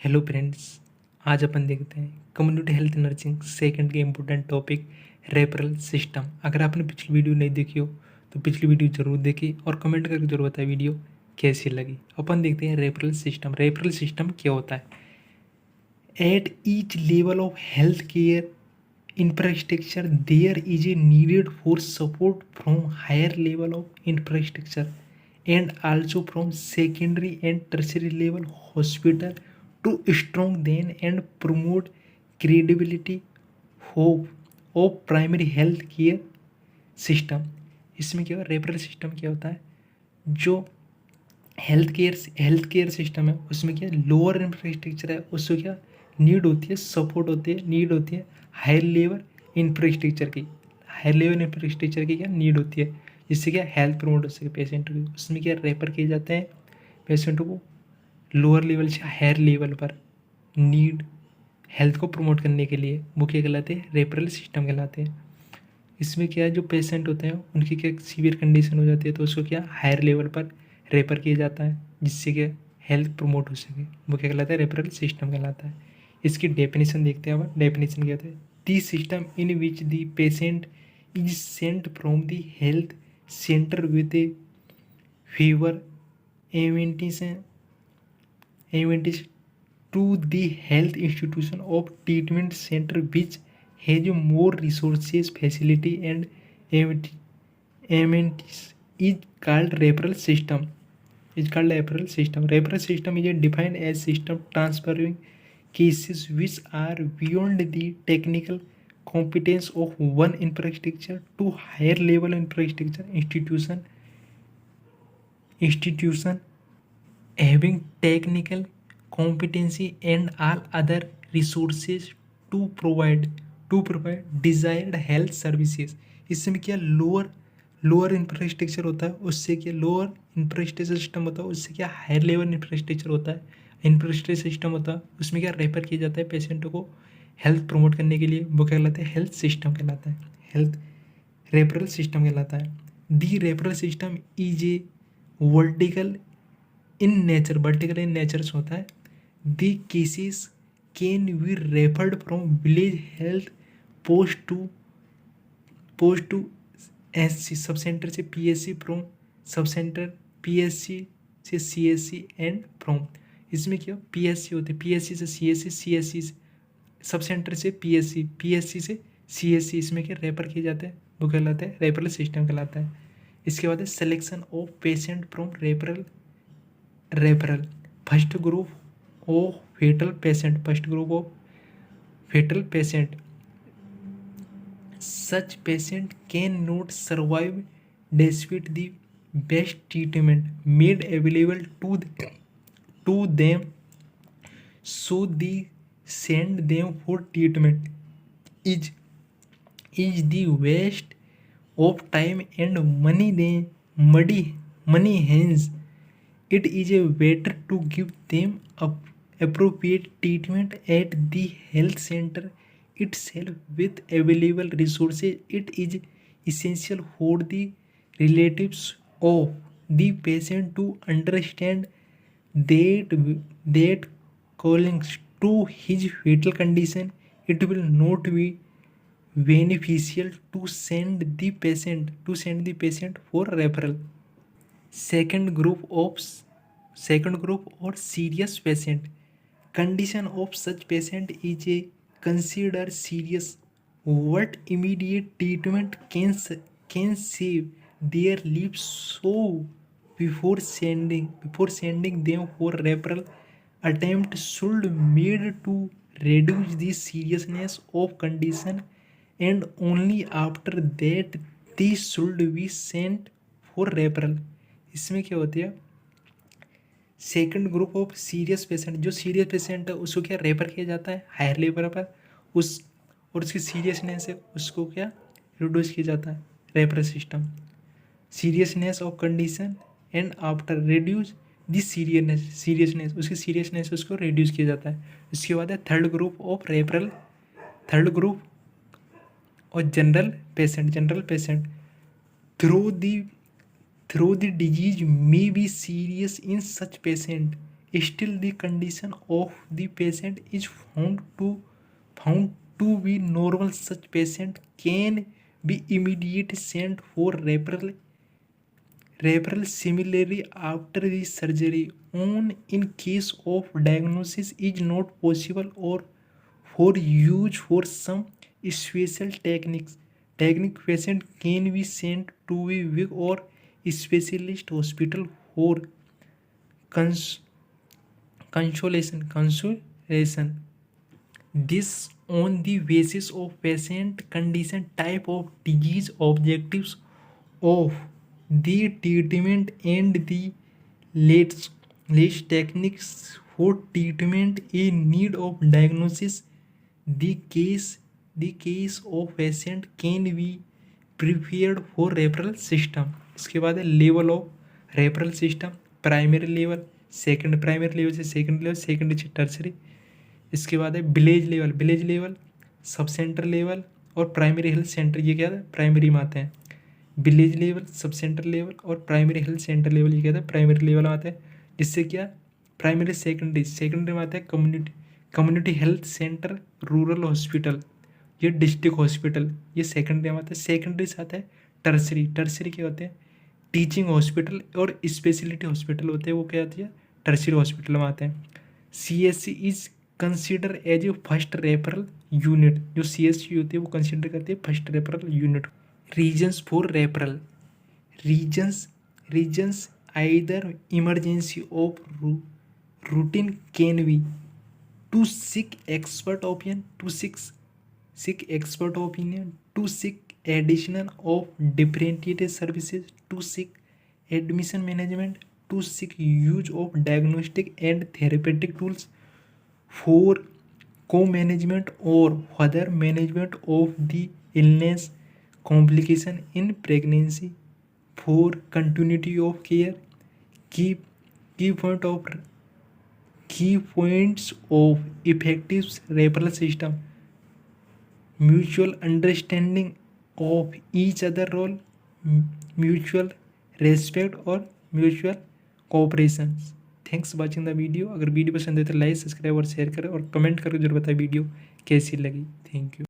Hello friends. आज अपन देखते हैं कम्युनिटी हेल्थ नर्सिंग सेकंड के इम्पोर्टेंट टॉपिक रेफरल सिस्टम। अगर आपने पिछली वीडियो नहीं देखी हो तो पिछली वीडियो जरूर देखी और कमेंट करके जरूर बताएं वीडियो कैसी लगी। अपन देखते हैं रेफरल सिस्टम। रेफरल सिस्टम क्या होता है? At each level of health care infrastructure there is a needed for support from higher level of infrastructure and also from secondary and tertiary level hospital to strengthen and promote credibility of primary health care system। इसमें क्या referral system क्या होता है? जो health care system है उसमें क्या lower infrastructure है, उसको क्या नीड होती है, सपोर्ट होती है, नीड होती है हायर लेवल इंफ्रास्ट्रक्चर की। हायर लेवल इंफ्रास्ट्रक्चर की क्या नीड होती है, जिससे क्या हेल्थ प्रमोट हो सके पेशेंट की। उसमें क्या रेफर किए जाते हैं पेशेंटों को लोअर लेवल से हायर लेवल पर नीड हेल्थ को प्रमोट करने के लिए। वो क्या कहलाते हैं? रेफरल सिस्टम कहलाते हैं। इसमें क्या है, जो पेशेंट होते हैं उनकी क्या सीवियर कंडीशन हो जाती है तो उसको क्या हायर लेवल पर रेफर किया जाता है, जिससे कि हेल्थ प्रमोट हो सके। वो क्या कहलाता है? रेफरल सिस्टम कहलाता है। इसकी डेफिनेशन देखते हैं। अब डेफिनेशन क्या होता है? The system in which the patient is sent from the health centre with a fever एवेंटिस to the health institution of treatment center which has more resources, facility and amenities is called referral system. Referral system is defined as system transferring cases which are beyond the technical competence of one infrastructure to higher level infrastructure institution having technical competency and all other resources to provide desired health services। इसमें क्या lower infrastructure होता है, उससे क्या lower infrastructure system होता है, उससे क्या हायर लेवल इंफ्रास्ट्रक्चर होता है, इंफ्रास्ट्रक्चर सिस्टम होता है। उसमें क्या रेफर किया जाता है पेशेंटों को हेल्थ प्रमोट करने के लिए। वो क्या कहलाता है? हेल्थ सिस्टम कहलाता है। हेल्थ रेफरल सिस्टम कहलाता है। The referral system is a vertical in nature होता है। The cases can be referred from village health post to SC sub centre से PSC, from sub centre PSC से CSC and from. इसमें क्या PSC होते हैं, पीएससी से CSC, CSC से सब सेंटर से पीएससी, पीएससी से सीएससी। इसमें क्या रेफर किए जाते हैं? वो कहलाता है रेफरल सिस्टम कहलाता है। इसके बाद है selection of patient from referral first group of fetal patient such patient can not survive despite the best treatment made available to them, so they send them for treatment is the waste of time and money hence it is a better to give them appropriate treatment at the health center itself with available resources। It is essential for the relatives of the patient to understand that calling to his fatal condition it will not be beneficial to send the patient for referral। Second group or serious patient condition of such patient is a considered serious what immediate treatment can save their lives, so before sending them for referral attempt should made to reduce the seriousness of condition and only after that these should be sent for referral। इसमें क्या होती है? Second group of serious patient, जो serious patient है उसको क्या refer किया जाता है हायर लेवल पर, उस और उसकी सीरियसनेस है उसको क्या रिड्यूस किया जाता है referral system. Seriousness of condition and after reduce the seriousness उसकी सीरियसनेस उसको रिड्यूस किया जाता है। उसके बाद है third group of referral, third group और general patient through the disease may be serious in such patient still the condition of the patient is found to be normal. Such patient can be immediately sent for referral. Similarly, after the surgery, on in case of diagnosis is not possible or for use for some special technique patient can be sent to a weak or specialist hospital for cons- consolation. This on the basis of patient condition, type of disease, objectives of the treatment, and the latest techniques for treatment, a need of diagnosis. The case of patient can be prepared for referral system. इसके बाद है level of referral system, primary level, second primary level से second level, second से tertiary. इसके बाद है village level, sub centre level और primary health centre, ये क्या है प्राइमरी में आते हैं। Village level, sub centre level और प्राइमरी हेल्थ सेंटर लेवल, ये क्या है प्राइमरी लेवल में आते हैं। जिससे क्या प्राइमरी सेकेंडरी में आता है community health centre, rural hospital, ये डिस्ट्रिक्ट हॉस्पिटल, ये सेकेंडरी में आता है। सेकेंडरी से आता है टर्सरी क्या होते हैं टीचिंग हॉस्पिटल और स्पेशलिटी हॉस्पिटल होते हैं, वो क्या आती है टर्सरी हॉस्पिटल में आते हैं। CSC is consider as a first referral unit, जो CSC होती है वो कंसिडर करती है first referral unit. Reasons for referral, reasons either emergency of routine can be to seek expert opinion, to seek addition of differentiated services, to seek admission management, to seek use of diagnostic and therapeutic tools, for co-management or further management of the illness complication in pregnancy, for continuity of care. Key points of effective referral system: mutual understanding of each other role, mutual respect और mutual cooperation। Thanks watching the video. अगर video पसंद है तो like, subscribe और share करें और comment करके जरूर बताएं वीडियो कैसी लगी। Thank you.